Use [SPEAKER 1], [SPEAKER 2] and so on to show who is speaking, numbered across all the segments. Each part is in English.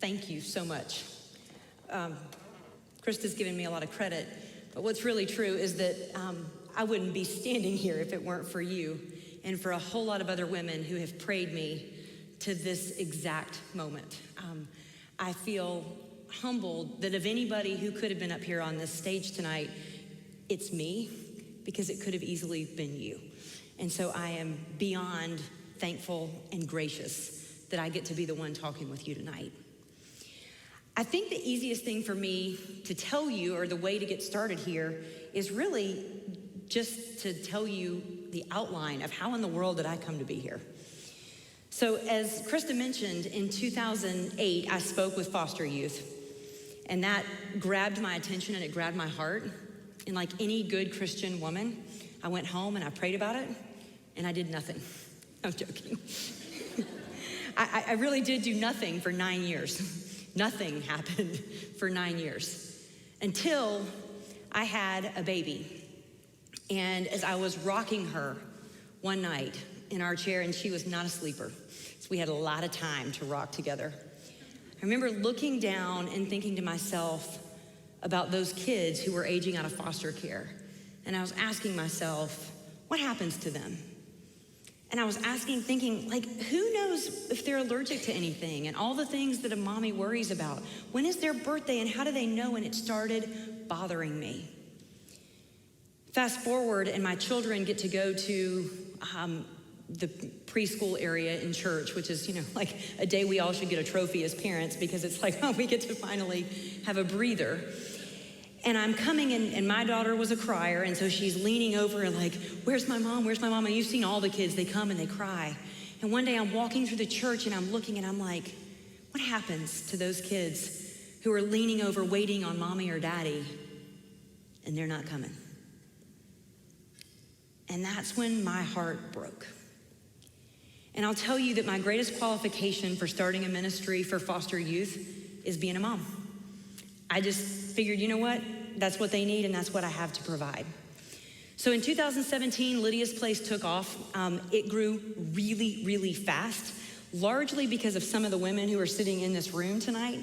[SPEAKER 1] Thank you so much. Krista's given me a lot of credit, but what's really true is that I wouldn't be standing here if it weren't for you and for a whole lot of other women who have prayed me to this exact moment. I feel humbled that of anybody who could have been up here on this stage tonight, it's me, because it could have easily been you. And so I am beyond thankful and gracious that I get to be the one talking with you tonight. I think the easiest thing for me to tell you, or the way to get started here, is really just to tell you the outline of how in the world did I come to be here. So as Krista mentioned, in 2008, I spoke with foster youth, and that grabbed my attention and it grabbed my heart. And like any good Christian woman, I went home and I prayed about it, and I did nothing. I'm joking. I really did do nothing for 9 years. Nothing happened for 9 years until I had a baby. And as I was rocking her one night in our chair, and she was not a sleeper, so we had a lot of time to rock together. I remember looking down and thinking to myself about those kids who were aging out of foster care. And I was asking myself, what happens to them? And I was thinking, like, who knows if they're allergic to anything and all the things that a mommy worries about? When is their birthday and how do they know? And it started bothering me. Fast forward, and my children get to go to the preschool area in church, which is, like a day we all should get a trophy as parents, because it's like, oh, we get to finally have a breather. And I'm coming in, and my daughter was a crier, and so she's leaning over and like, where's my mom? Where's my mom? And you've seen all the kids, they come and they cry. And one day I'm walking through the church and I'm looking and I'm like, what happens to those kids who are leaning over waiting on mommy or daddy and they're not coming? And that's when my heart broke. And I'll tell you that my greatest qualification for starting a ministry for foster youth is being a mom. I just figured, you know what? That's what they need, and that's what I have to provide. So in 2017, Lydia's Place took off. It grew really, really fast, largely because of some of the women who are sitting in this room tonight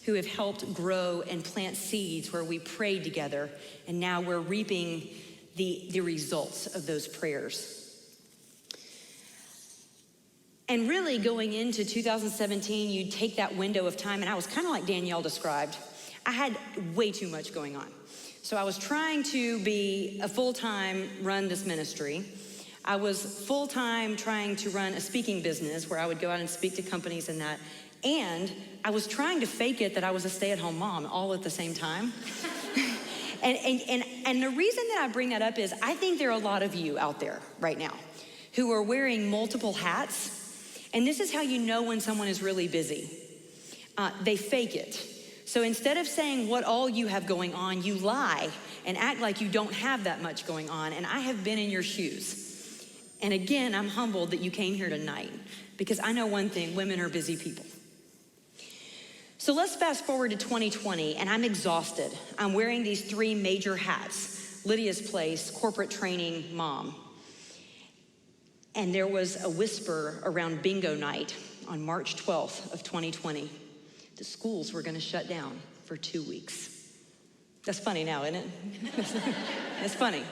[SPEAKER 1] who have helped grow and plant seeds where we prayed together, and now we're reaping the results of those prayers. And really going into 2017, you take that window of time, and I was kind of like Danielle described. I had way too much going on. So I was trying to be a full-time run this ministry. I was full-time trying to run a speaking business where I would go out and speak to companies and that. And I was trying to fake it that I was a stay-at-home mom all at the same time. and the reason that I bring that up is I think there are a lot of you out there right now who are wearing multiple hats. And this is how you know when someone is really busy. They fake it. So instead of saying what all you have going on, you lie and act like you don't have that much going on. And I have been in your shoes. And again, I'm humbled that you came here tonight, because I know one thing: women are busy people. So let's fast forward to 2020, and I'm exhausted. I'm wearing these 3 major hats: Lydia's Place, corporate training, mom. And there was a whisper around bingo night on March 12th of 2020. The schools were gonna shut down for 2 weeks. That's funny now, isn't it? It's funny.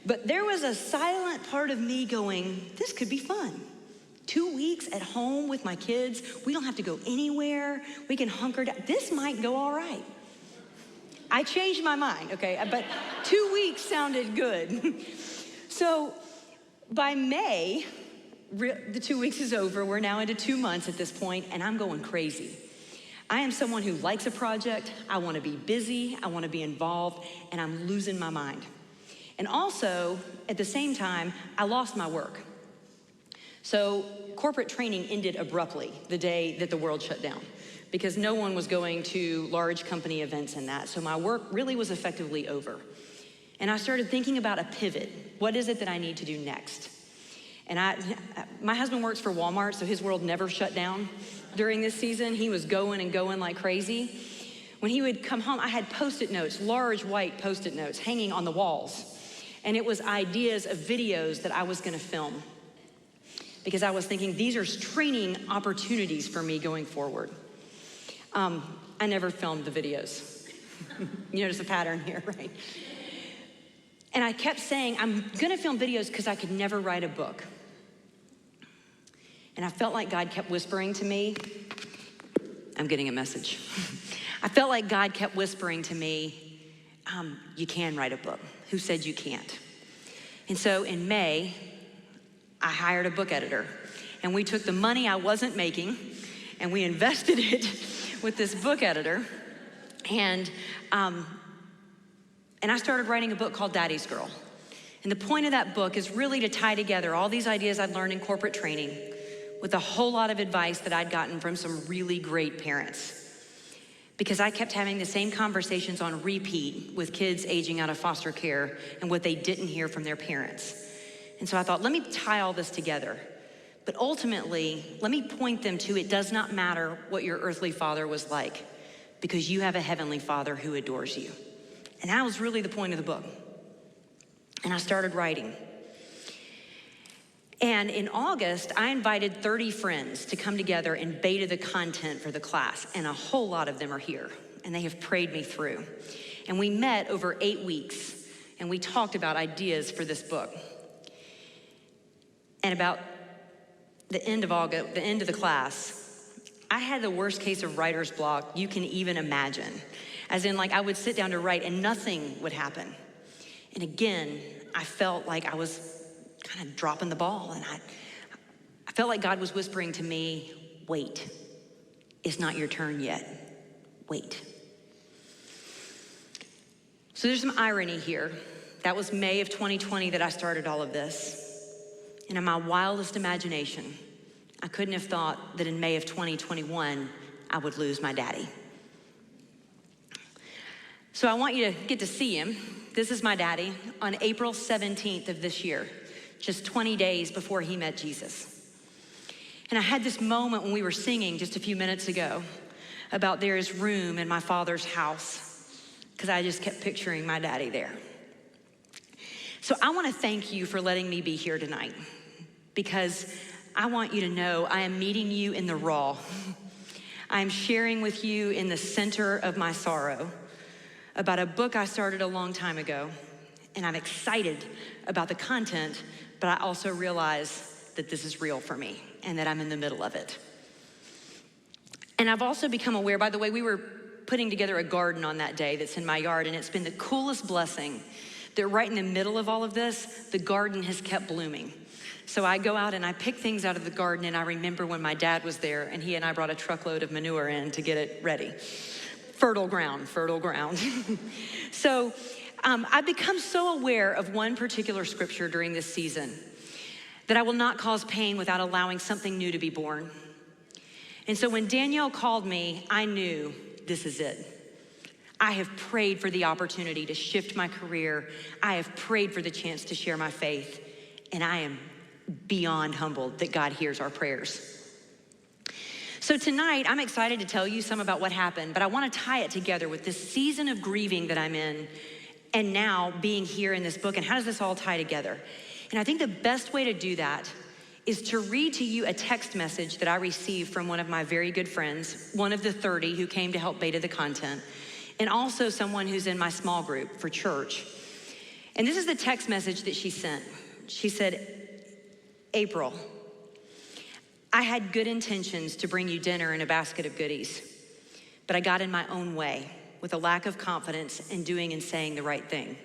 [SPEAKER 1] But there was a silent part of me going, this could be fun. 2 weeks at home with my kids. We don't have to go anywhere. We can hunker down. This might go all right. I changed my mind, okay? But 2 weeks sounded good. So by May, the 2 weeks is over. We're now into 2 months at this point, and I'm going crazy. I am someone who likes a project. I want to be busy. I want to be involved, and I'm losing my mind. And also, at the same time, I lost my work. So corporate training ended abruptly the day that the world shut down, because no one was going to large company events and that. So my work really was effectively over. And I started thinking about a pivot. What is it that I need to do next? And my husband works for Walmart, so his world never shut down during this season. He was going and going like crazy. When he would come home, I had Post-it notes, large white Post-it notes hanging on the walls. And it was ideas of videos that I was gonna film, because I was thinking these are training opportunities for me going forward. I never filmed the videos. You notice a pattern here, right? And I kept saying, I'm gonna film videos because I could never write a book. And I felt like God kept whispering to me, I'm getting a message. I felt like God kept whispering to me, you can write a book. Who said you can't? And so in May, I hired a book editor. And we took the money I wasn't making and we invested it with this book editor. And I started writing a book called Daddy's Girl. And the point of that book is really to tie together all these ideas I'd learned in corporate training with a whole lot of advice that I'd gotten from some really great parents. Because I kept having the same conversations on repeat with kids aging out of foster care and what they didn't hear from their parents. And so I thought, let me tie all this together. But ultimately, let me point them to it does not matter what your earthly father was like, because you have a heavenly Father who adores you. And that was really the point of the book. And I started writing. And in August, I invited 30 friends to come together and beta the content for the class. And a whole lot of them are here. And they have prayed me through. And we met over 8 weeks. And we talked about ideas for this book. And about the end of August, the end of the class, I had the worst case of writer's block you can even imagine. As in, like, I would sit down to write and nothing would happen. And again, I felt like I was kind of dropping the ball. And I felt like God was whispering to me, wait, it's not your turn yet. Wait. So there's some irony here. That was May of 2020 that I started all of this. And in my wildest imagination, I couldn't have thought that in May of 2021, I would lose my daddy. So I want you to get to see him. This is my daddy on April 17th of this year, just 20 days before he met Jesus. And I had this moment when we were singing just a few minutes ago about there is room in my Father's house, because I just kept picturing my daddy there. So I want to thank you for letting me be here tonight, because I want you to know I am meeting you in the raw. I'm sharing with you in the center of my sorrow about a book I started a long time ago. And I'm excited about the content, but I also realize that this is real for me and that I'm in the middle of it. And I've also become aware, by the way, we were putting together a garden on that day that's in my yard, and it's been the coolest blessing that right in the middle of all of this, the garden has kept blooming. So I go out and I pick things out of the garden, and I remember when my dad was there and he and I brought a truckload of manure in to get it ready. Fertile ground, fertile ground. So I've become so aware of one particular scripture during this season, that I will not cause pain without allowing something new to be born. And so when Danielle called me, I knew this is it. I have prayed for the opportunity to shift my career. I have prayed for the chance to share my faith. And I am beyond humbled that God hears our prayers. So tonight, I'm excited to tell you some about what happened, but I want to tie it together with this season of grieving that I'm in, and now being here in this book, and how does this all tie together? And I think the best way to do that is to read to you a text message that I received from one of my very good friends, one of the 30 who came to help beta the content, and also someone who's in my small group for church. And this is the text message that she sent. She said, April, I had good intentions to bring you dinner and a basket of goodies, but I got in my own way with a lack of confidence in doing and saying the right thing.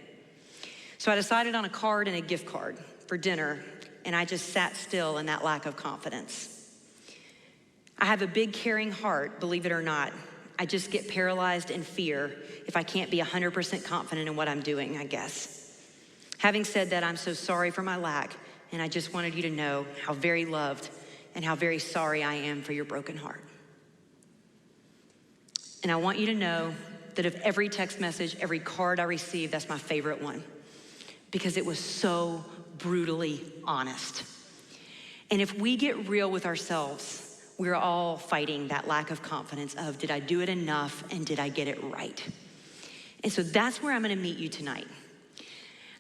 [SPEAKER 1] So I decided on a card and a gift card for dinner, and I just sat still in that lack of confidence. I have a big caring heart, believe it or not. I just get paralyzed in fear if I can't be 100% confident in what I'm doing, I guess. Having said that, I'm so sorry for my lack, and I just wanted you to know how very loved and how very sorry I am for your broken heart. And I want you to know that of every text message, every card I received, that's my favorite one, because it was so brutally honest. And if we get real with ourselves, we're all fighting that lack of confidence of, did I do it enough and did I get it right? And so that's where I'm gonna meet you tonight.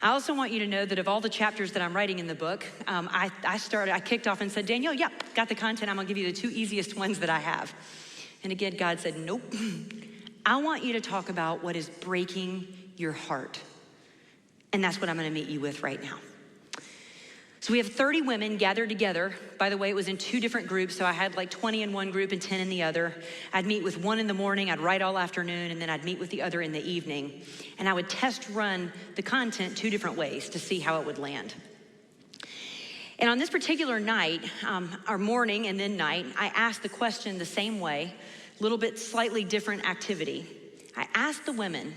[SPEAKER 1] I also want you to know that of all the chapters that I'm writing in the book, I kicked off and said, Danielle, got the content. I'm gonna give you the two easiest ones that I have. And again, God said, nope. I want you to talk about what is breaking your heart. And that's what I'm gonna meet you with right now. So we have 30 women gathered together. By the way, it was in 2 different groups, so I had like 20 in one group and 10 in the other. I'd meet with one in the morning, I'd write all afternoon, and then I'd meet with the other in the evening. And I would test run the content 2 different ways to see how it would land. And on this particular night, our morning and then night, I asked the question the same way, a little bit slightly different activity. I asked the women,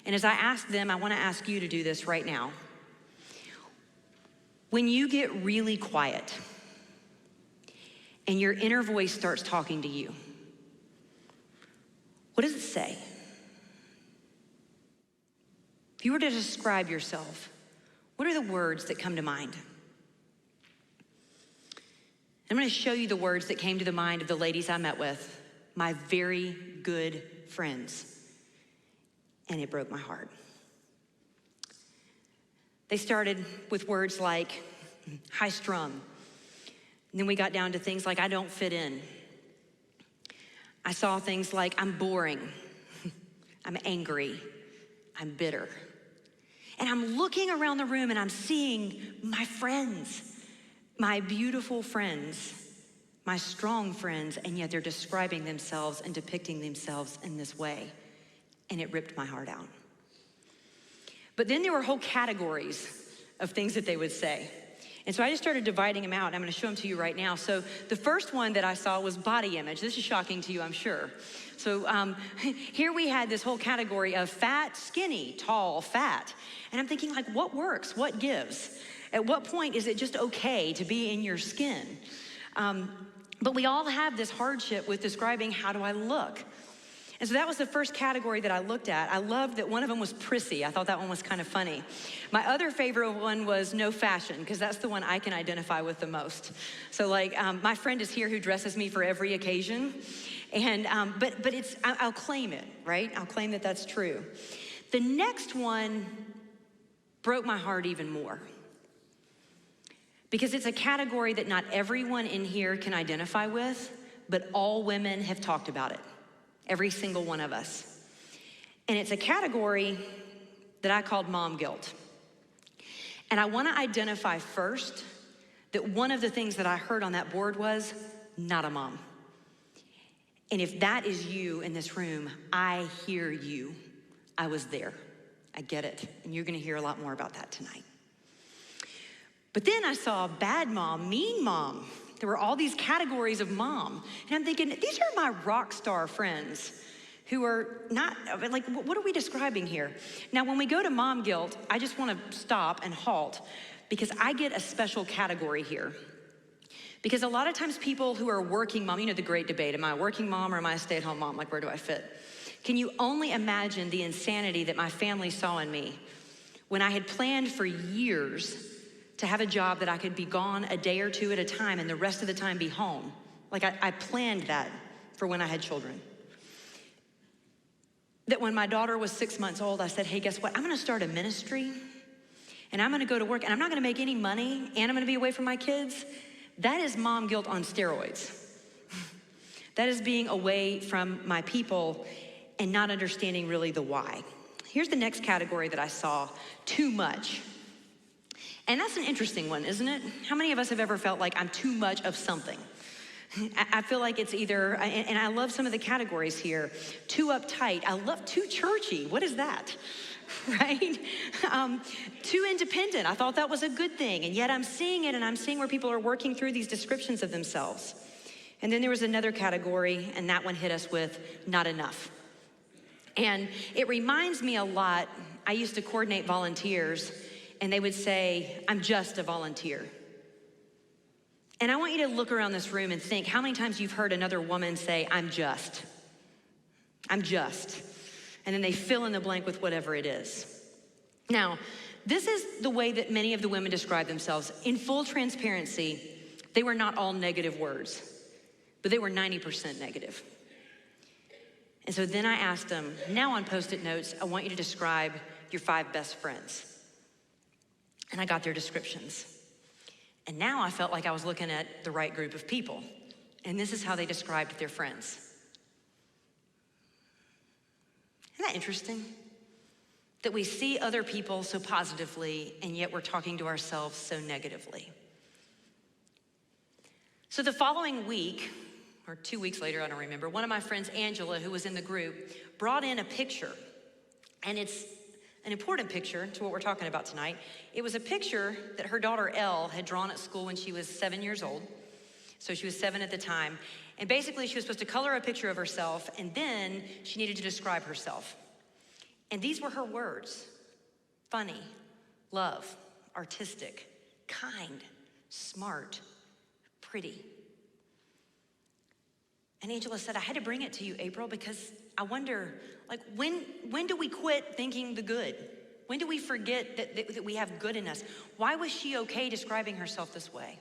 [SPEAKER 1] and as I asked them, I wanna ask you to do this right now. When you get really quiet and your inner voice starts talking to you, what does it say? If you were to describe yourself, what are the words that come to mind? I'm gonna show you the words that came to the mind of the ladies I met with, my very good friends, and it broke my heart. They started with words like high strung. And then we got down to things like I don't fit in. I saw things like I'm boring, I'm angry, I'm bitter. And I'm looking around the room and I'm seeing my friends, my beautiful friends, my strong friends, and yet they're describing themselves and depicting themselves in this way. And it ripped my heart out. But then there were whole categories of things that they would say. And so I just started dividing them out. I'm gonna show them to you right now. So the first one that I saw was body image. This is shocking to you, I'm sure. So here we had this whole category of fat, skinny, tall, fat. And I'm thinking like, what works, what gives? At what point is it just okay to be in your skin? But we all have this hardship with describing how do I look? And so that was the first category that I looked at. I loved that one of them was prissy. I thought that one was kind of funny. My other favorite one was no fashion, because that's the one I can identify with the most. So like, my friend is here who dresses me for every occasion. And, but I'll claim it, right? I'll claim that that's true. The next one broke my heart even more, because it's a category that not everyone in here can identify with, but all women have talked about it. Every single one of us. And it's a category that I called mom guilt. And I wanna identify first that one of the things that I heard on that board was, not a mom. And if that is you in this room, I hear you. I was there. I get it. And you're gonna hear a lot more about that tonight. But then I saw bad mom, mean mom. There were all these categories of mom. And I'm thinking, these are my rock star friends who are not, like, what are we describing here? Now, when we go to mom guilt, I just wanna stop and halt, because I get a special category here. Because a lot of times people who are working mom, you know the great debate, am I a working mom or am I a stay-at-home mom? Like, where do I fit? Can you only imagine the insanity that my family saw in me when I had planned for years to have a job that I could be gone a day or 2 at a time and the rest of the time be home? Like I planned that for when I had children. That when my daughter was 6 months old, I said, hey, guess what? I'm gonna start a ministry and I'm gonna go to work and I'm not gonna make any money and I'm gonna be away from my kids. That is mom guilt on steroids. That is being away from my people and not understanding really the why. Here's the next category that I saw, too much. And that's an interesting one, isn't it? How many of us have ever felt like I'm too much of something? I feel like it's either, and I love some of the categories here, too uptight. I love too churchy. What is that? Right? Too independent. I thought that was a good thing. And yet I'm seeing it, and I'm seeing where people are working through these descriptions of themselves. And then there was another category, and that one hit us with not enough. And it reminds me a lot, I used to coordinate volunteers, and they would say, I'm just a volunteer. And I want you to look around this room and think how many times you've heard another woman say, I'm just. I'm just. And then they fill in the blank with whatever it is. Now, this is the way that many of the women describe themselves. In full transparency, they were not all negative words, but they were 90% negative. And so then I asked them, now on Post-it notes, I want you to describe your 5 best friends. And I got their descriptions. And now I felt like I was looking at the right group of people. And this is how they described their friends. that interesting? That we see other people so positively, and yet we're talking to ourselves so negatively. So the following week, or 2 weeks later, I don't remember, one of my friends, Angela, who was in the group, brought in a picture. And it's an important picture to what we're talking about tonight. It was a picture that her daughter, Elle, had drawn at school when she was 7 years old. So she was 7 at the time. And basically, she was supposed to color a picture of herself, and then she needed to describe herself. And these were her words: funny, love, artistic, kind, smart, pretty. And Angela said, I had to bring it to you, April, because I wonder, like, when do we quit thinking the good? When do we forget that we have good in us? Why was she okay describing herself this way?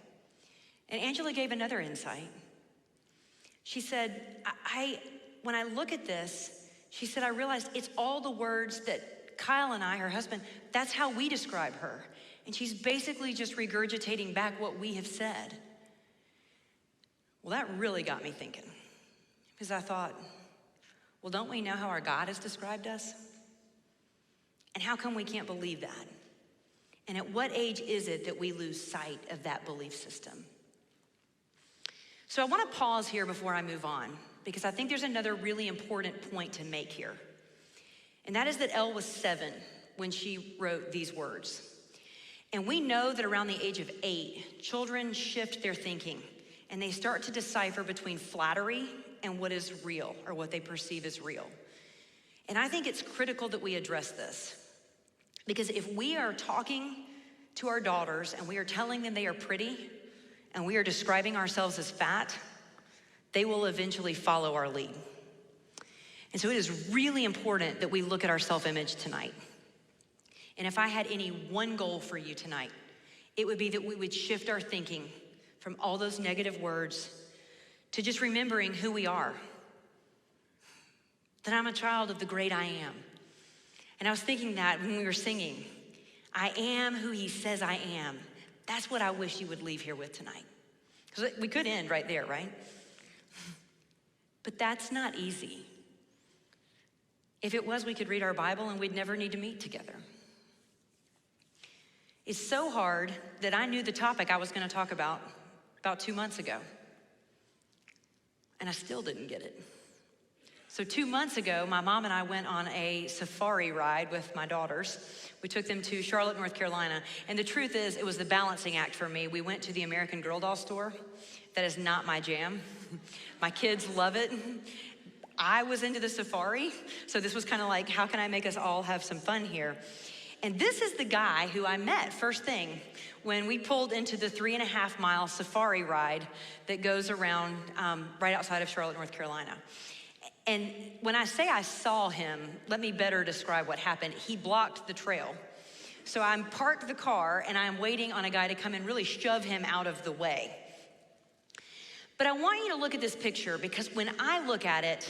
[SPEAKER 1] And Angela gave another insight. She said, when I look at this, she said, I realized it's all the words that Kyle and I, her husband, that's how we describe her. And she's basically just regurgitating back what we have said. Well, that really got me thinking, because I thought, well, don't we know how our God has described us? And how come we can't believe that? And at what age is it that we lose sight of that belief system? So I want to pause here before I move on, because I think there's another really important point to make here. And that is that Elle was 7 when she wrote these words. And we know that around the age of 8, children shift their thinking, and they start to decipher between flattery and what is real, or what they perceive as real. And I think it's critical that we address this, because if we are talking to our daughters and we are telling them they are pretty, and we are describing ourselves as fat, they will eventually follow our lead. And so it is really important that we look at our self-image tonight. And if I had any one goal for you tonight, it would be that we would shift our thinking from all those negative words to just remembering who we are. That I'm a child of the great I am. And I was thinking that when we were singing, I am who he says I am. That's what I wish you would leave here with tonight. Because we could end right there, right? But that's not easy. If it was, we could read our Bible and we'd never need to meet together. It's so hard that I knew the topic I was going to talk about 2 months ago. And I still didn't get it. So 2 months ago, my mom and I went on a safari ride with my daughters. We took them to Charlotte, North Carolina. And the truth is, it was the balancing act for me. We went to the American Girl doll store. That is not my jam. My kids love it. I was into the safari. So this was kind of like, how can I make us all have some fun here? And this is the guy who I met first thing when we pulled into the 3.5-mile safari ride that goes around right outside of Charlotte, North Carolina. And when I say I saw him, let me better describe what happened. He blocked the trail. So I'm parked the car and I'm waiting on a guy to come and really shove him out of the way. But I want you to look at this picture, because when I look at it,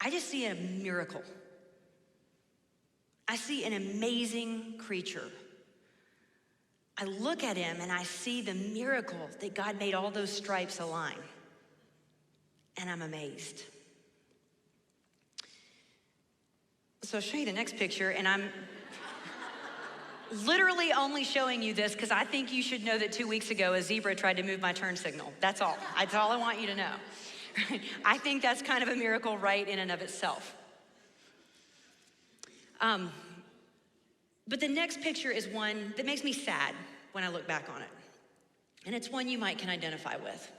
[SPEAKER 1] I just see a miracle. I see an amazing creature. I look at him and I see the miracle that God made all those stripes align. And I'm amazed. So I'll show you the next picture, and I'm literally only showing you this because I think you should know that 2 weeks ago a zebra tried to move my turn signal. That's all. That's all I want you to know. I think that's kind of a miracle right in and of itself. But the next picture is one that makes me sad when I look back on it. And it's one you might can identify with.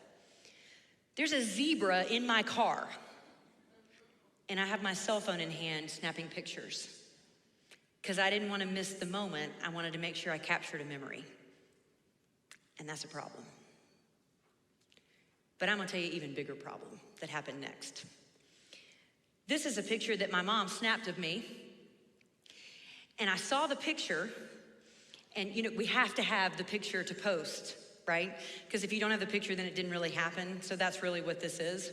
[SPEAKER 1] There's a zebra in my car, and I have my cell phone in hand snapping pictures. Because I didn't want to miss the moment, I wanted to make sure I captured a memory. And that's a problem. But I'm gonna tell you an even bigger problem that happened next. This is a picture that my mom snapped of me. And I saw the picture, and we have to have the picture to post, right? Because if you don't have the picture, then it didn't really happen. So that's really what this is.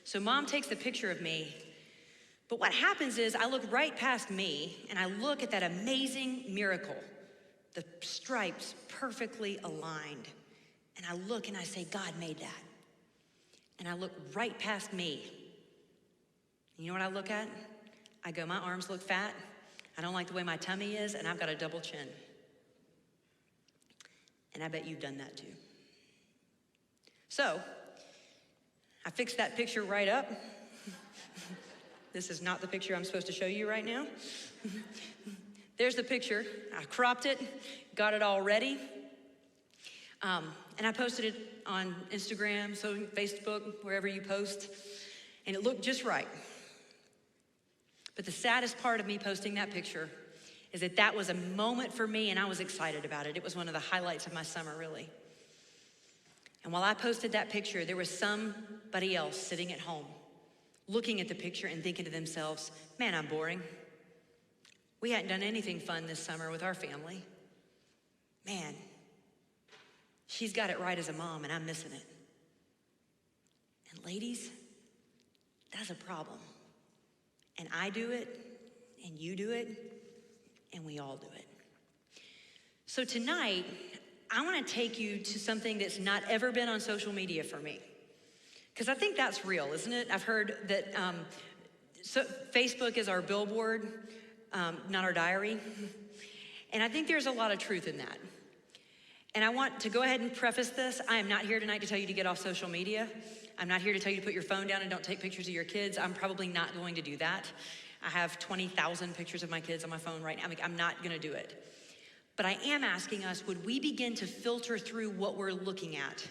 [SPEAKER 1] So mom takes the picture of me, but what happens is I look right past me and I look at that amazing miracle, the stripes perfectly aligned. And I look and I say, God made that. And I look right past me. You know what I look at? I go, my arms look fat. I don't like the way my tummy is, and I've got a double chin. And I bet you've done that too. So, I fixed that picture right up. This is not the picture I'm supposed to show you right now. There's the picture. I cropped it, got it all ready. And I posted it on Instagram, so Facebook, wherever you post, and it looked just right. But the saddest part of me posting that picture is that that was a moment for me, and I was excited about it. It was one of the highlights of my summer, really. And while I posted that picture, there was somebody else sitting at home, looking at the picture and thinking to themselves, man, I'm boring. We hadn't done anything fun this summer with our family. Man, she's got it right as a mom, and I'm missing it. And ladies, that's a problem. And I do it, and you do it, and we all do it. So tonight, I want to take you to something that's not ever been on social media for me. Because I think that's real, isn't it? I've heard that so Facebook is our billboard, not our diary. And I think there's a lot of truth in that. And I want to go ahead and preface this. I am not here tonight to tell you to get off social media. I'm not here to tell you to put your phone down and don't take pictures of your kids. I'm probably not going to do that. I have 20,000 pictures of my kids on my phone right now. I'm not gonna do it. But I am asking us, would we begin to filter through what we're looking at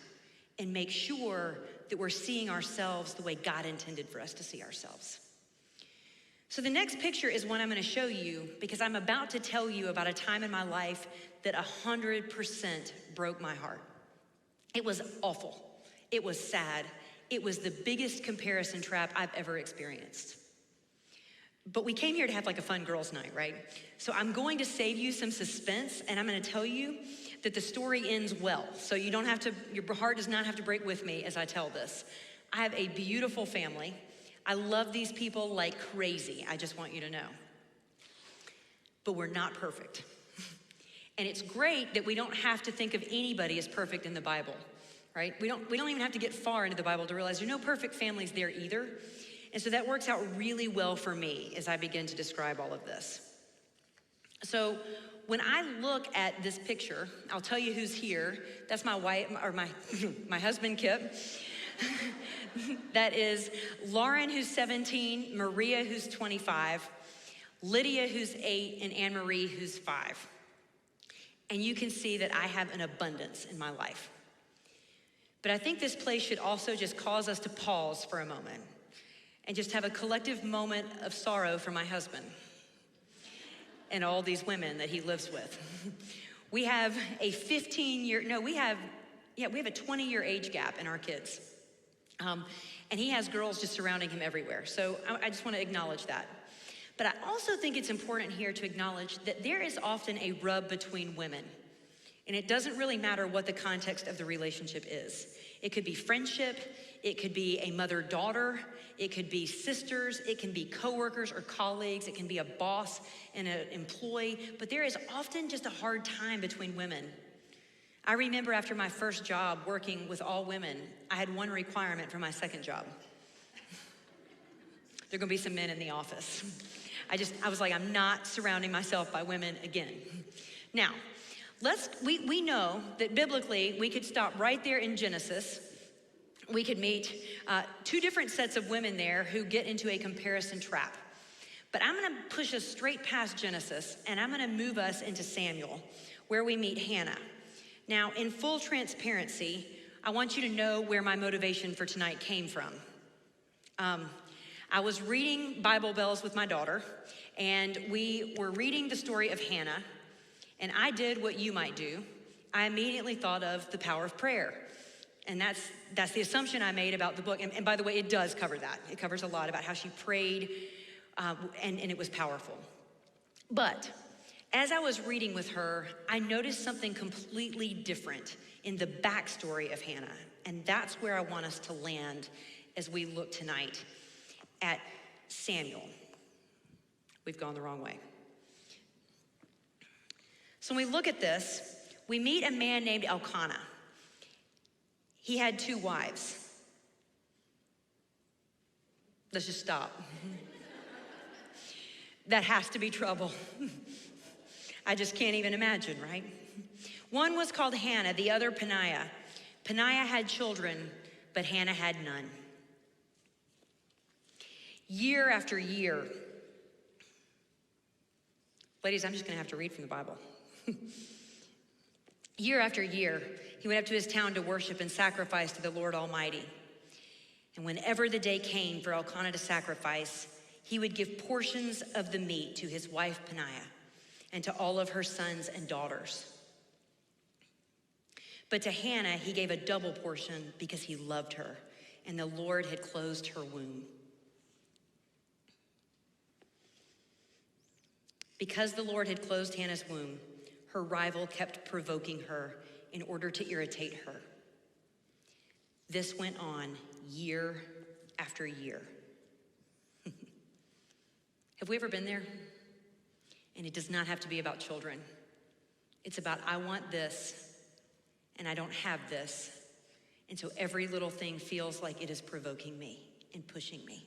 [SPEAKER 1] and make sure that we're seeing ourselves the way God intended for us to see ourselves? So the next picture is one I'm gonna show you because I'm about to tell you about a time in my life that 100% broke my heart. It was awful. It was sad. It was the biggest comparison trap I've ever experienced. But we came here to have like a fun girls' night, right? So I'm going to save you some suspense, and I'm gonna tell you that the story ends well. So you don't have to, your heart does not have to break with me as I tell this. I have a beautiful family. I love these people like crazy, I just want you to know. But we're not perfect. And it's great that we don't have to think of anybody as perfect in the Bible, right? We don't even have to get far into the Bible to realize there's no perfect families there either. And so that works out really well for me as I begin to describe all of this. So when I look at this picture, I'll tell you who's here. That's my wife, or my husband, Kip. That is Lauren, who's 17, Maria, who's 25, Lydia, who's 8, and Anne-Marie, who's 5. And you can see that I have an abundance in my life. But I think this place should also just cause us to pause for a moment and just have a collective moment of sorrow for my husband and all these women that he lives with. We have a 20-year age gap in our kids. And he has girls just surrounding him everywhere. So I just want to acknowledge that. But I also think it's important here to acknowledge that there is often a rub between women. And it doesn't really matter what the context of the relationship is. It could be friendship, it could be a mother-daughter, it could be sisters, it can be coworkers or colleagues, it can be a boss and an employee, but there is often just a hard time between women. I remember after my first job working with all women, I had one requirement for my second job. There are gonna be some men in the office. I was like, I'm not surrounding myself by women again. Now, we know that biblically, we could stop right there in Genesis. We could meet two different sets of women there who get into a comparison trap. But I'm gonna push us straight past Genesis, and I'm gonna move us into Samuel, where we meet Hannah. Now, in full transparency, I want you to know where my motivation for tonight came from. I was reading Bible Bells with my daughter, and we were reading the story of Hannah, and I did what you might do. I immediately thought of the power of prayer. And that's the assumption I made about the book. And by the way, it does cover that. It covers a lot about how she prayed, and it was powerful. But as I was reading with her, I noticed something completely different in the backstory of Hannah. And that's where I want us to land as we look tonight at Samuel. We've gone the wrong way. So when we look at this, we meet a man named Elkanah. He had 2 wives. Let's just stop. That has to be trouble. I just can't even imagine, right? One was called Hannah, the other Peninnah. Peninnah had children, but Hannah had none. Year after year, ladies, I'm just gonna have to read from the Bible. Year after year, he went up to his town to worship and sacrifice to the Lord Almighty. And whenever the day came for Elkanah to sacrifice, he would give portions of the meat to his wife Peninnah and to all of her sons and daughters. But to Hannah, he gave a double portion because he loved her, and the Lord had closed her womb. Because the Lord had closed Hannah's womb, her rival kept provoking her in order to irritate her. This went on year after year. Have we ever been there? And it does not have to be about children. It's about, I want this, and I don't have this. And so every little thing feels like it is provoking me and pushing me.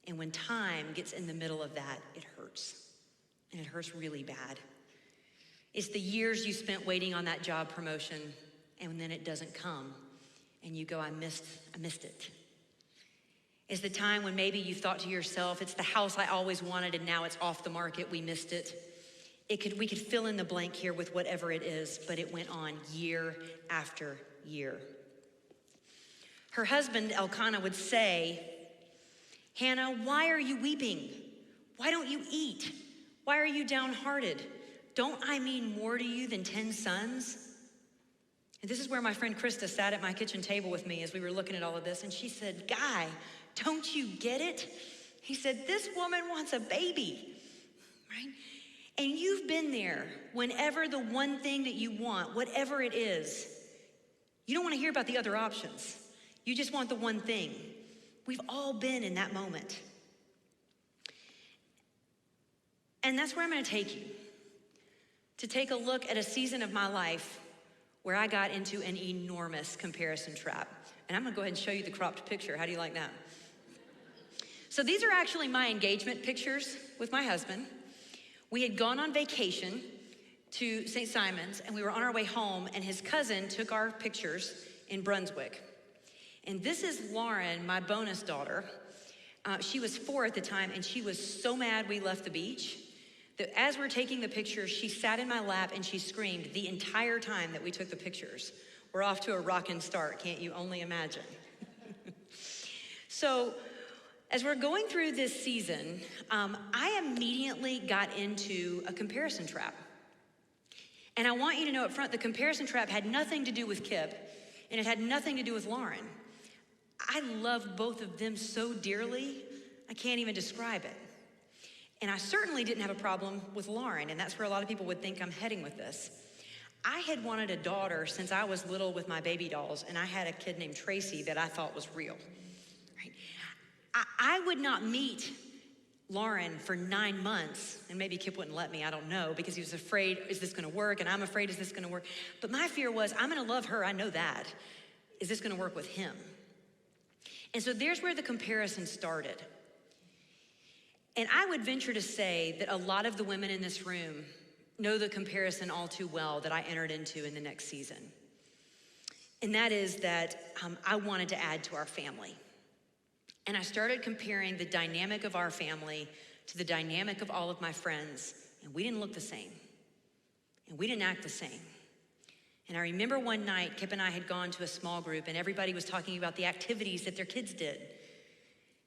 [SPEAKER 1] And when time gets in the middle of that, it hurts. And it hurts really bad. It's the years you spent waiting on that job promotion, and then it doesn't come. And you go, I missed it. It's the time when maybe you thought to yourself, it's the house I always wanted and now it's off the market, we missed it. We could fill in the blank here with whatever it is, but it went on year after year. Her husband, Elkanah, would say, Hannah, why are you weeping? Why don't you eat? Why are you downhearted? Don't I mean more to you than 10 sons? And this is where my friend Krista sat at my kitchen table with me as we were looking at all of this, and she said, Guy, don't you get it? He said, this woman wants a baby, right? And you've been there whenever the one thing that you want, whatever it is, you don't want to hear about the other options. You just want the one thing. We've all been in that moment. And that's where I'm going to take you, to take a look at a season of my life where I got into an enormous comparison trap. And I'm going to go ahead and show you the cropped picture. How do you like that? So these are actually my engagement pictures with my husband. We had gone on vacation to St. Simon's, and we were on our way home, and his cousin took our pictures in Brunswick. And this is Lauren, my bonus daughter. She was 4 at the time, and she was so mad we left the beach that as we're taking the pictures, she sat in my lap and she screamed the entire time that we took the pictures. We're off to a rockin' start, can't you only imagine? So, as we're going through this season, I immediately got into a comparison trap. And I want you to know up front, the comparison trap had nothing to do with Kip, and it had nothing to do with Lauren. I love both of them so dearly, I can't even describe it. And I certainly didn't have a problem with Lauren, and that's where a lot of people would think I'm heading with this. I had wanted a daughter since I was little with my baby dolls, and I had a kid named Tracy that I thought was real. Right? I would not meet Lauren for 9 months, and maybe Kip wouldn't let me, I don't know, because he was afraid, is this gonna work? And I'm afraid, is this gonna work? But my fear was, I'm gonna love her, I know that. Is this gonna work with him? And so there's where the comparison started. And I would venture to say that a lot of the women in this room know the comparison all too well that I entered into in the next season. And that is that I wanted to add to our family. And I started comparing the dynamic of our family to the dynamic of all of my friends, and we didn't look the same. And we didn't act the same. And I remember one night, Kip and I had gone to a small group, and everybody was talking about the activities that their kids did.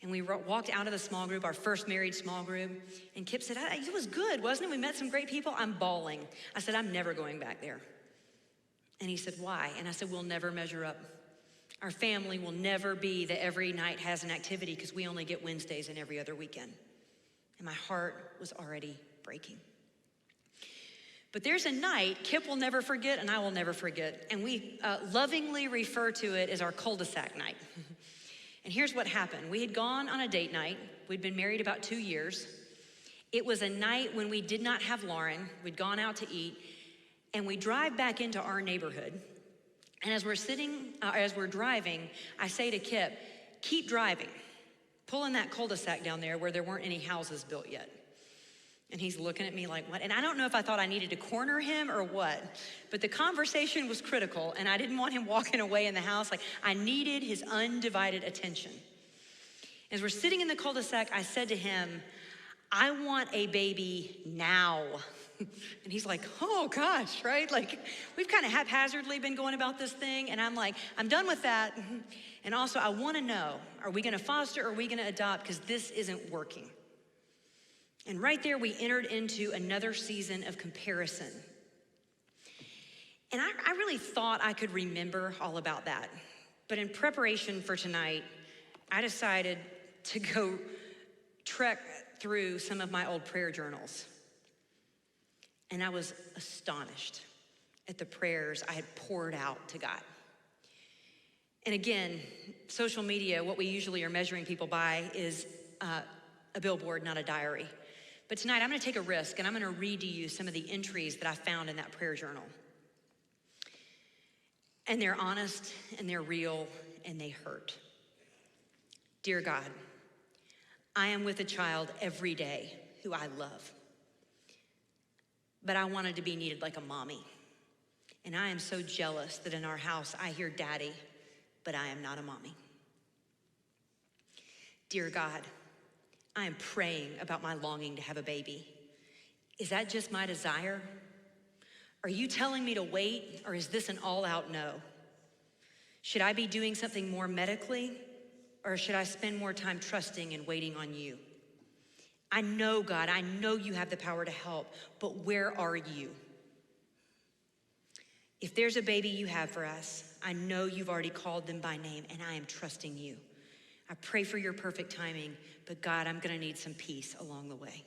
[SPEAKER 1] And we walked out of the small group, our first married small group, and Kip said, it was good, wasn't it? We met some great people. I'm bawling. I said, I'm never going back there. And he said, why? And I said, we'll never measure up. Our family will never be that every night has an activity because we only get Wednesdays and every other weekend. And my heart was already breaking. But there's a night Kip will never forget and I will never forget. And we lovingly refer to it as our cul-de-sac night. And here's what happened. We had gone on a date night. We'd been married about 2 years. It was a night when we did not have Lauren. We'd gone out to eat. And we drive back into our neighborhood. And as we're driving, I say to Kip, keep driving. pulling that cul-de-sac down there where there weren't any houses built yet. And he's looking at me like, what? And I don't know if I thought I needed to corner him or what, but the conversation was critical, and I didn't want him walking away in the house. Like, I needed his undivided attention. As we're sitting in the cul-de-sac, I said to him, I want a baby now. And he's like, oh gosh, right? Like, we've kind of haphazardly been going about this thing, and I'm like, I'm done with that. And also, I want to know, are we going to foster or are we going to adopt? Because this isn't working. And right there, we entered into another season of comparison. And I really thought I could remember all about that. But in preparation for tonight, I decided to go trek through some of my old prayer journals. And I was astonished at the prayers I had poured out to God. And again, social media, what we usually are measuring people by is a billboard, not a diary. But tonight I'm gonna take a risk and I'm gonna read to you some of the entries that I found in that prayer journal. And they're honest and they're real and they hurt. Dear God, I am with a child every day who I love. But I wanted to be needed like a mommy. And I am so jealous that in our house I hear daddy, but I am not a mommy. Dear God, I am praying about my longing to have a baby. Is that just my desire? Are you telling me to wait, or is this an all-out no? Should I be doing something more medically, or should I spend more time trusting and waiting on you? I know, God, I know you have the power to help, but where are you? If there's a baby you have for us, I know you've already called them by name, and I am trusting you. I pray for your perfect timing, but God, I'm gonna need some peace along the way.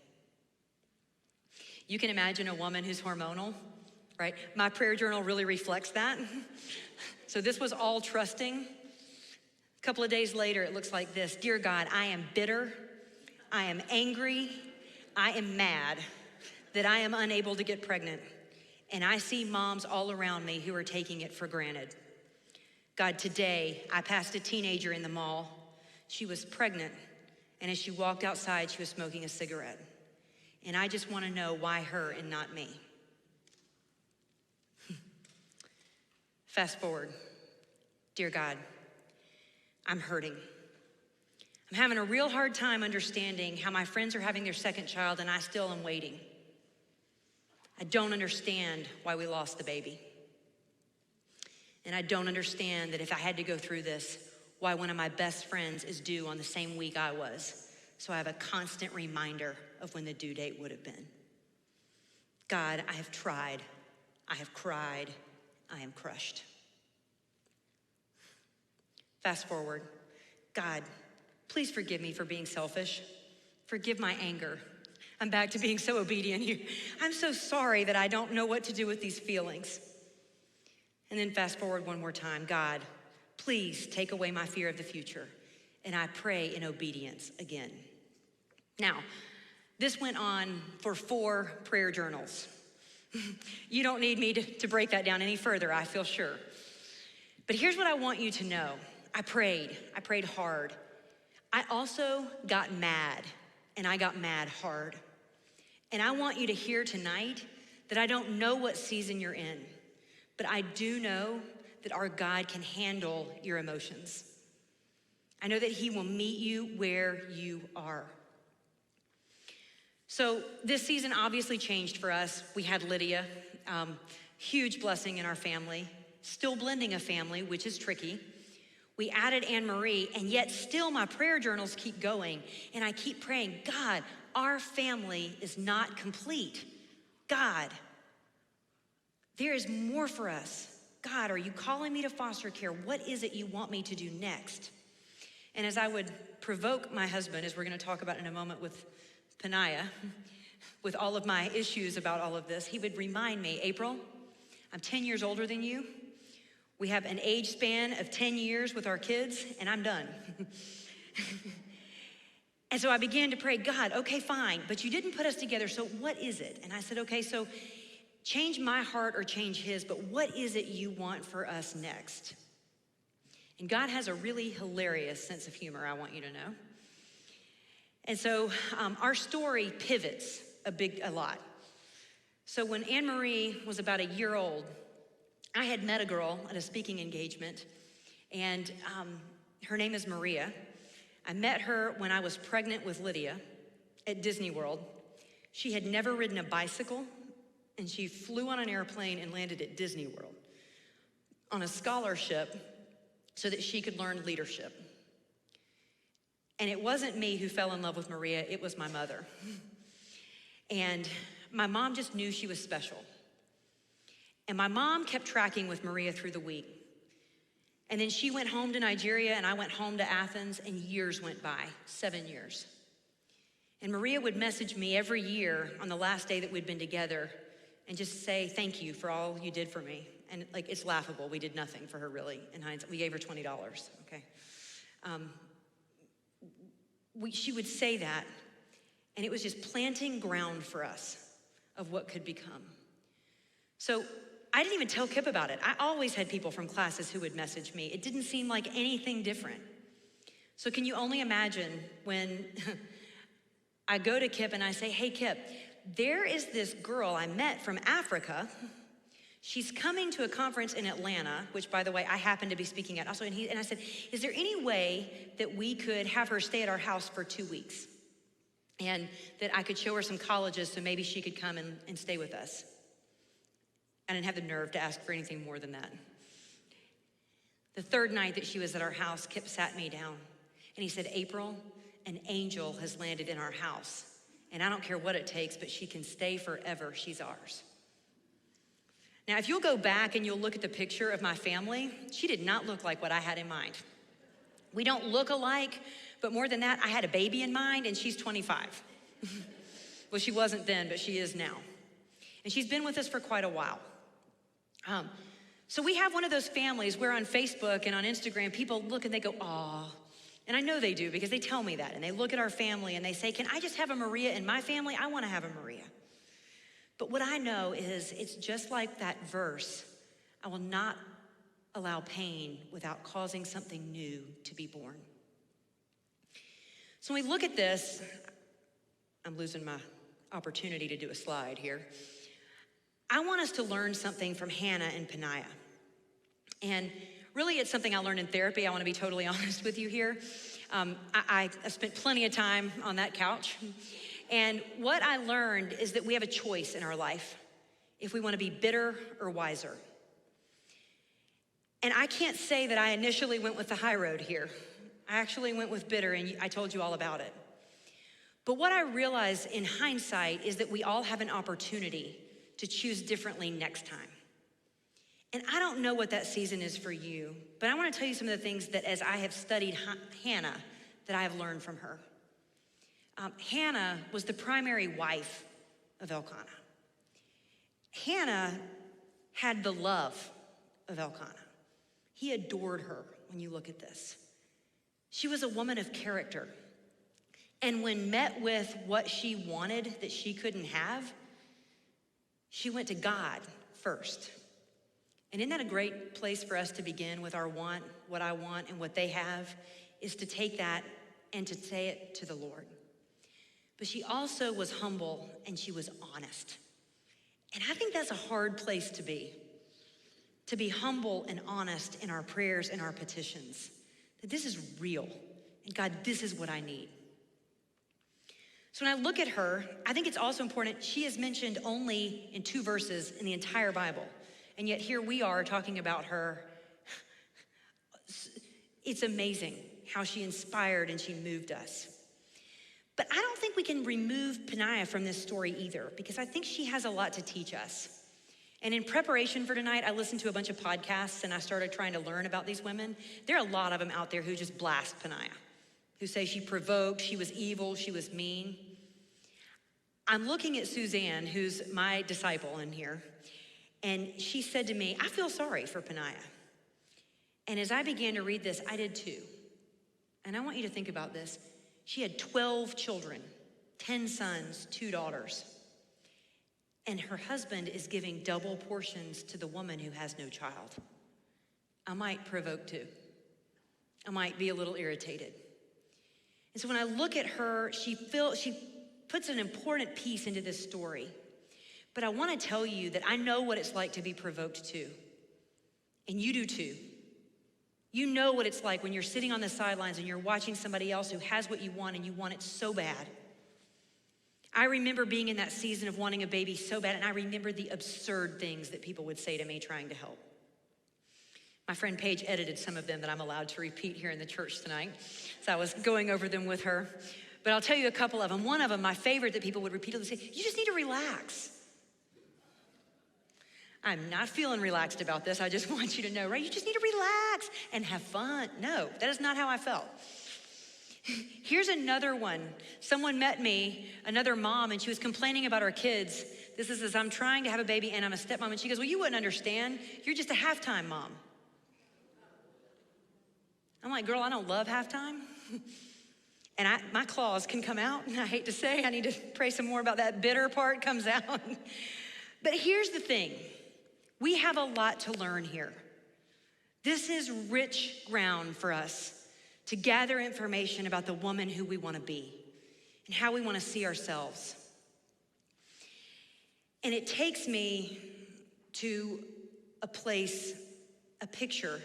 [SPEAKER 1] You can imagine a woman who's hormonal, right? My prayer journal really reflects that. So this was all trusting. A couple of days later, it looks like this. Dear God, I am bitter, I am angry, I am mad that I am unable to get pregnant. And I see moms all around me who are taking it for granted. God, today, I passed a teenager in the mall. She was pregnant, and as she walked outside, she was smoking a cigarette. And I just want to know why her and not me. Fast forward. Dear God, I'm hurting. I'm having a real hard time understanding how my friends are having their second child and I still am waiting. I don't understand why we lost the baby. And I don't understand that if I had to go through this, why one of my best friends is due on the same week I was. So I have a constant reminder of when the due date would have been. God, I have tried, I have cried, I am crushed. Fast forward. God, please forgive me for being selfish. Forgive my anger. I'm back to being so obedient here. I'm so sorry that I don't know what to do with these feelings. And then fast forward one more time. God, please take away my fear of the future. And I pray in obedience again. Now, this went on for 4 prayer journals. You don't need me to break that down any further, I feel sure. But here's what I want you to know. I prayed hard. I also got mad, and I got mad hard. And I want you to hear tonight that I don't know what season you're in, but I do know that our God can handle your emotions. I know that he will meet you where you are. So this season obviously changed for us. We had Lydia, huge blessing in our family, still blending a family, which is tricky. We added Anne-Marie, and yet still my prayer journals keep going, and I keep praying, God, our family is not complete. God, there is more for us. God, are you calling me to foster care? What is it you want me to do next? And as I would provoke my husband, as we're gonna talk about in a moment with Panaya, with all of my issues about all of this, he would remind me, April, I'm 10 years older than you. We have an age span of 10 years with our kids, and I'm done. And so I began to pray, God, okay, fine, but you didn't put us together, so what is it? And I said, okay, so change my heart or change his, but what is it you want for us next? And God has a really hilarious sense of humor, I want you to know. And so our story pivots a lot. So when Anne Marie was about a year old, I had met a girl at a speaking engagement, and her name is Maria. I met her when I was pregnant with Lydia at Disney World. She had never ridden a bicycle, and she flew on an airplane and landed at Disney World on a scholarship so that she could learn leadership. And it wasn't me who fell in love with Maria, it was my mother. And my mom just knew she was special. And my mom kept tracking with Maria through the week. And then she went home to Nigeria, and I went home to Athens, and years went by, 7 years. And Maria would message me every year on the last day that we'd been together and just say, thank you for all you did for me. And like, it's laughable, we did nothing for her really, in hindsight. We gave her $20, okay? She would say that, and it was just planting ground for us of what could become. So I didn't even tell Kip about it. I always had people from classes who would message me. It didn't seem like anything different. So can you only imagine when I go to Kip and I say, hey Kip, there is this girl I met from Africa. She's coming to a conference in Atlanta, which by the way, I happen to be speaking at also. And I said, is there any way that we could have her stay at our house for 2 weeks? And that I could show her some colleges so maybe she could come and stay with us. I didn't have the nerve to ask for anything more than that. The third night that she was at our house, Kip sat me down and he said, April, an angel has landed in our house. And I don't care what it takes, but she can stay forever. She's ours. Now, if you'll go back and you'll look at the picture of my family, she did not look like what I had in mind. We don't look alike, but more than that, I had a baby in mind and she's 25. Well, she wasn't then, but she is now. And she's been with us for quite a while. So we have one of those families where on Facebook and on Instagram, people look and they go, aw. And I know they do because they tell me that. And they look at our family and they say, can I just have a Maria in my family? I want to have a Maria. But what I know is it's just like that verse. I will not allow pain without causing something new to be born. So when we look at this, I'm losing my opportunity to do a slide here. I want us to learn something from Hannah and Peninnah. And really it's something I learned in therapy. I want to be totally honest with you here. I spent plenty of time on that couch. And what I learned is that we have a choice in our life if we want to be bitter or wiser. And I can't say that I initially went with the high road here. I actually went with bitter, and I told you all about it. But what I realized in hindsight is that we all have an opportunity to choose differently next time. And I don't know what that season is for you, but I want to tell you some of the things that as I have studied Hannah, that I have learned from her. Hannah was the primary wife of Elkanah. Hannah had the love of Elkanah. He adored her when you look at this. She was a woman of character. And when met with what she wanted that she couldn't have, she went to God first. And isn't that a great place for us to begin with our want, what I want and what they have, is to take that and to say it to the Lord. But she also was humble and she was honest. And I think that's a hard place to be humble and honest in our prayers and our petitions. That this is real, and God, this is what I need. So when I look at her, I think it's also important, she is mentioned only in 2 verses in the entire Bible. And yet here we are talking about her. It's amazing how she inspired and she moved us. But I don't think we can remove Peninnah from this story either, because I think she has a lot to teach us. And in preparation for tonight, I listened to a bunch of podcasts and I started trying to learn about these women. There are a lot of them out there who just blast Peninnah, who say she provoked, she was evil, she was mean. I'm looking at Suzanne, who's my disciple in here, and she said to me, I feel sorry for Peninnah. And as I began to read this, I did too. And I want you to think about this. She had 12 children, 10 sons, 2 daughters. And her husband is giving double portions to the woman who has no child. I might provoke too. I might be a little irritated. And so when I look at her, she puts an important piece into this story. But I want to tell you that I know what it's like to be provoked too. And you do too. You know what it's like when you're sitting on the sidelines and you're watching somebody else who has what you want and you want it so bad. I remember being in that season of wanting a baby so bad, and I remember the absurd things that people would say to me trying to help. My friend Paige edited some of them that I'm allowed to repeat here in the church tonight. So I was going over them with her. But I'll tell you a couple of them. One of them, my favorite, that people would repeatedly say, you just need to relax. I'm not feeling relaxed about this. I just want you to know, right? You just need to relax and have fun. No, that is not how I felt. Here's another one. Someone met me, another mom, and she was complaining about her kids. This is as I'm trying to have a baby and I'm a stepmom. And she goes, well, you wouldn't understand. You're just a halftime mom. I'm like, girl, I don't love halftime. And my claws can come out. And I hate to say, I need to pray some more about that bitter part comes out. But here's the thing. We have a lot to learn here. This is rich ground for us to gather information about the woman who we want to be and how we want to see ourselves. And it takes me to a place, a picture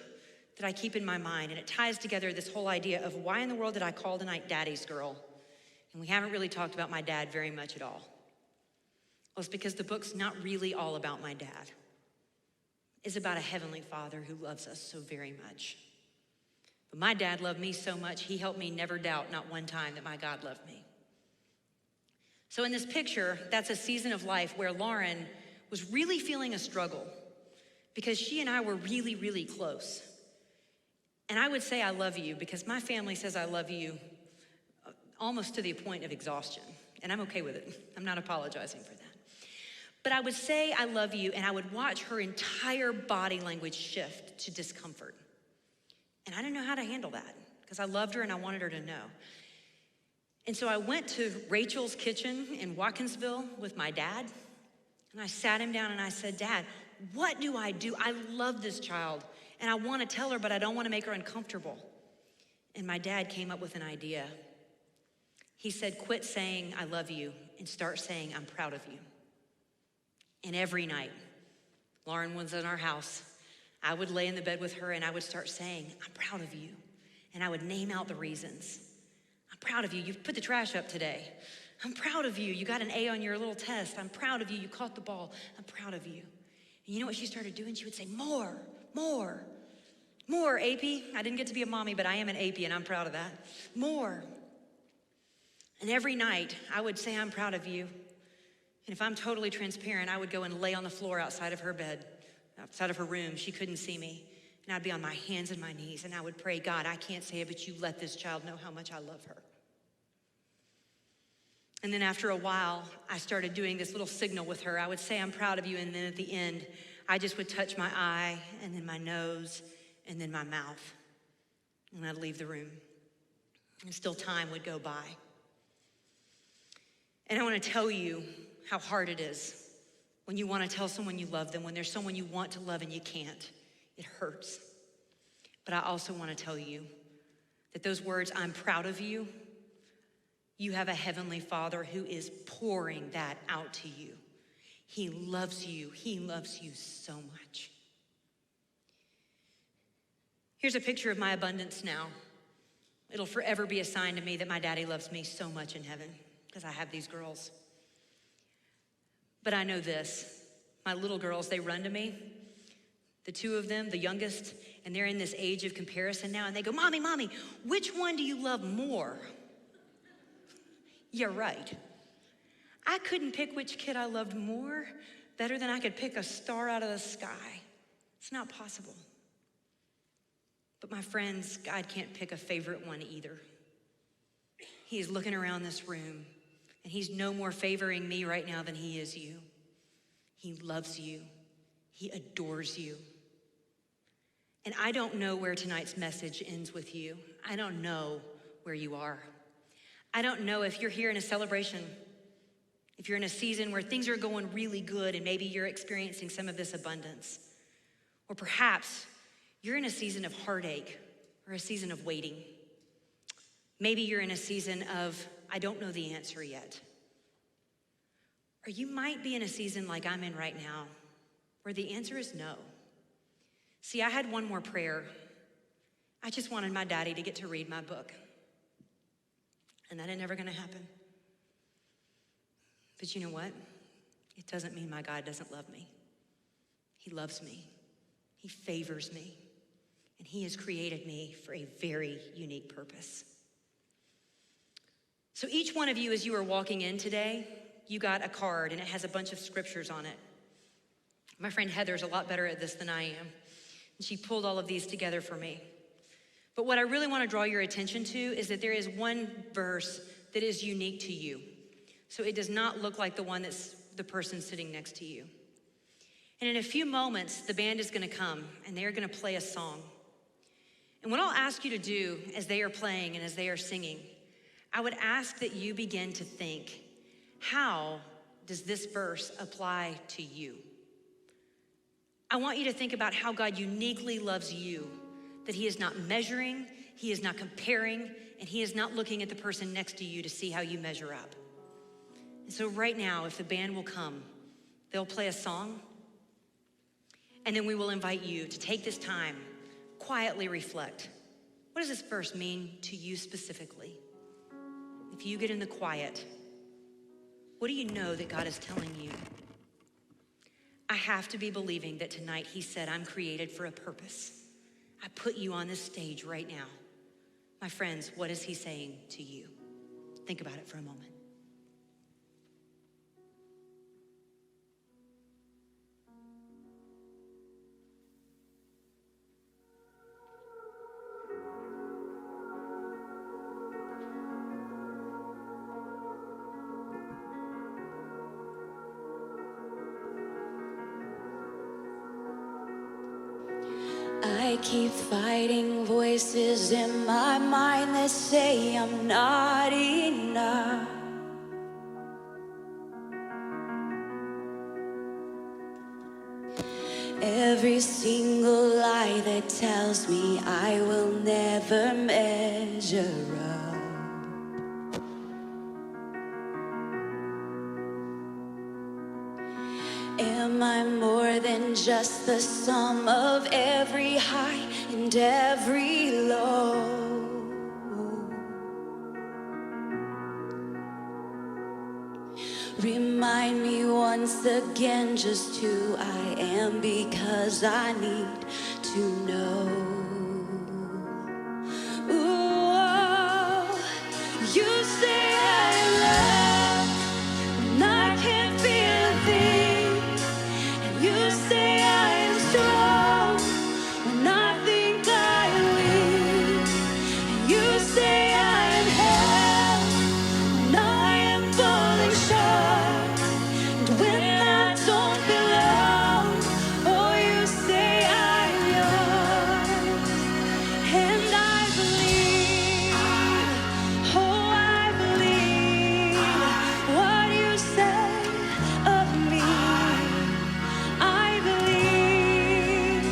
[SPEAKER 1] that I keep in my mind, and it ties together this whole idea of why in the world did I call tonight Daddy's Girl? And we haven't really talked about my dad very much at all. Well, it's because the book's not really all about my dad. It's about a heavenly Father who loves us so very much. But my dad loved me so much, he helped me never doubt, not one time, that my God loved me. So in this picture, that's a season of life where Lauren was really feeling a struggle because she and I were really, really close. And I would say I love you because my family says I love you almost to the point of exhaustion. And I'm okay with it. I'm not apologizing for that. But I would say I love you, and I would watch her entire body language shift to discomfort. And I didn't know how to handle that because I loved her and I wanted her to know. And so I went to Rachel's kitchen in Watkinsville with my dad, and I sat him down and I said, Dad, what do? I love this child, and I want to tell her, but I don't want to make her uncomfortable. And my dad came up with an idea. He said, quit saying I love you and start saying I'm proud of you. And every night, Lauren was in our house, I would lay in the bed with her and I would start saying, I'm proud of you. And I would name out the reasons. I'm proud of you. You put the trash up today. I'm proud of you. You got an A on your little test. I'm proud of you. You caught the ball. I'm proud of you. And you know what she started doing? She would say, more, AP. I didn't get to be a mommy, but I am an AP and I'm proud of that. More. And every night I would say, I'm proud of you. And if I'm totally transparent, I would go and lay on the floor outside of her bed, outside of her room. She couldn't see me. And I'd be on my hands and my knees and I would pray, God, I can't say it, but you let this child know how much I love her. And then after a while, I started doing this little signal with her. I would say, I'm proud of you. And then at the end, I just would touch my eye and then my nose and then my mouth. And I'd leave the room. And still time would go by. And I want to tell you how hard it is when you want to tell someone you love them, when there's someone you want to love and you can't. It hurts. But I also want to tell you that those words, I'm proud of you, you have a heavenly Father who is pouring that out to you. He loves you. He loves you so much. Here's a picture of my abundance now. It'll forever be a sign to me that my daddy loves me so much in heaven because I have these girls. But I know this, my little girls, they run to me, the two of them, the youngest, and they're in this age of comparison now, and they go, Mommy, which one do you love more? You're right. I couldn't pick which kid I loved more better than I could pick a star out of the sky. It's not possible. But my friends, God can't pick a favorite one either. He's looking around this room, and he's no more favoring me right now than he is you. He loves you. He adores you. And I don't know where tonight's message ends with you. I don't know where you are. I don't know if you're here in a celebration, if you're in a season where things are going really good and maybe you're experiencing some of this abundance. Or perhaps you're in a season of heartache or a season of waiting. Maybe you're in a season of, I don't know the answer yet. Or you might be in a season like I'm in right now, where the answer is no. See, I had one more prayer. I just wanted my daddy to get to read my book. And that ain't never gonna happen. But you know what? It doesn't mean my God doesn't love me. He loves me. He favors me. And he has created me for a very unique purpose. So each one of you, as you are walking in today, you got a card and it has a bunch of scriptures on it. My friend Heather's a lot better at this than I am. And she pulled all of these together for me. But what I really want to draw your attention to is that there is one verse that is unique to you. So it does not look like the one that's the person sitting next to you. And in a few moments, the band is going to come and they are going to play a song. And what I'll ask you to do as they are playing and as they are singing, I would ask that you begin to think, how does this verse apply to you? I want you to think about how God uniquely loves you, that he is not measuring, he is not comparing, and he is not looking at the person next to you to see how you measure up. And so right now, if the band will come, they'll play a song, and then we will invite you to take this time, quietly reflect. What does this verse mean to you specifically? If you get in the quiet, what do you know that God is telling you? I have to be believing that tonight he said, I'm created for a purpose. I put you on this stage right now. My friends, what is he saying to you? Think about it for a moment.
[SPEAKER 2] I keep fighting voices in my mind that say I'm not enough. Every single lie that tells me I will never measure up. Am I more than just the sum of every high and every low? Remind me once again just who I am, because I need to know. Ooh, you say I love when I can't feel a thing, and you say I am strong when I think I am weak, and you say I am held when I am falling short, and when I don't belong, oh, you say I am yours, and I believe, oh, I believe what you say of me. I believe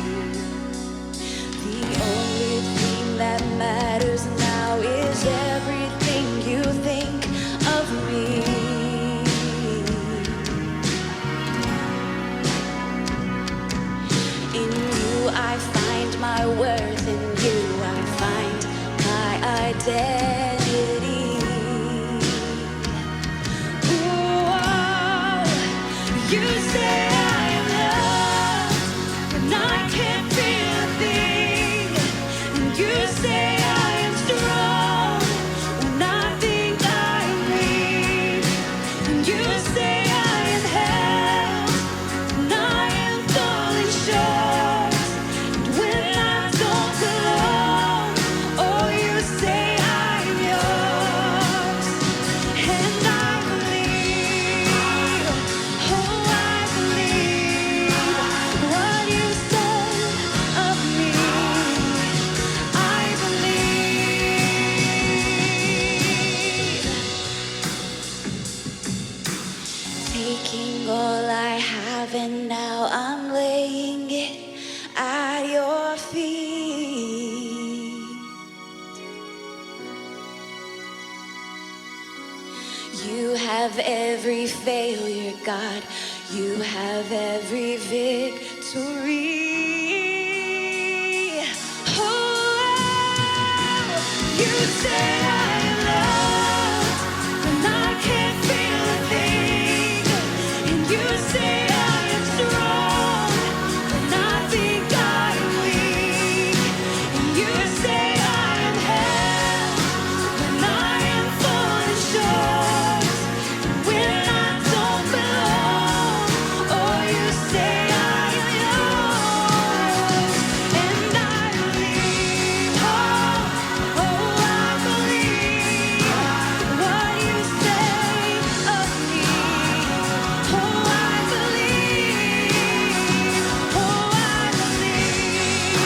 [SPEAKER 2] the only thing that matters now is everything you think of me. In you I find my worth, in you I find my identity. Ooh, you say I am loved when I can't feel a thing, and you say I am strong when I think I'm weak, and you say I am held when I am falling short, and when I don't have every failure, God. You have every victory. Oh, you say I am loved when I can't feel a thing, and you say I am strong when I think I am weak, and you say I am held when I am falling short, when I don't belong. Oh, you say I am yours, and I believe. Oh, I believe what you say of me. Oh, I believe. Oh, I believe.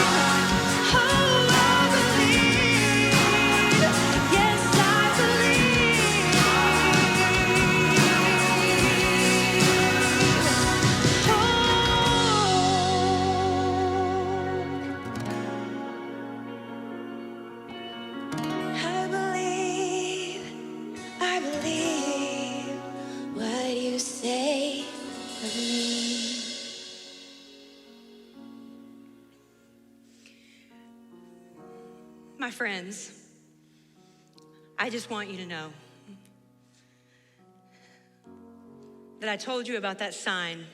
[SPEAKER 2] Oh, I believe. Yes, I I believe what you say of me.
[SPEAKER 1] My friends, I just want you to know that I told you about that sign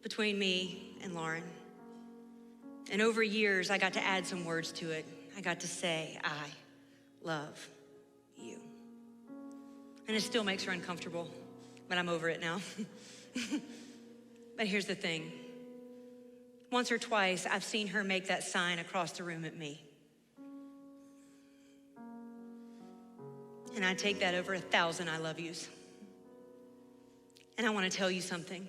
[SPEAKER 1] between me and Lauren. And over years, I got to add some words to it. I got to say, I love you. And it still makes her uncomfortable, but I'm over it now. But here's the thing. Once or twice, I've seen her make that sign across the room at me. And I take that over 1,000 I love yous. And I want to tell you something.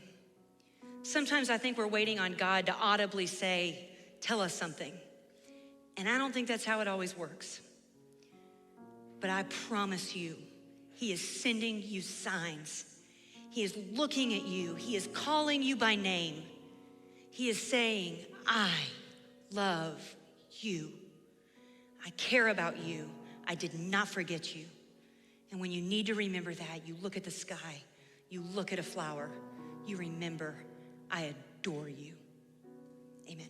[SPEAKER 1] Sometimes I think we're waiting on God to audibly say, tell us something. And I don't think that's how it always works. But I promise you, He is sending you signs. He is looking at you. He is calling you by name. He is saying, I love you. I care about you. I did not forget you. And when you need to remember that, you look at the sky, you look at a flower, you remember, I adore you. Amen.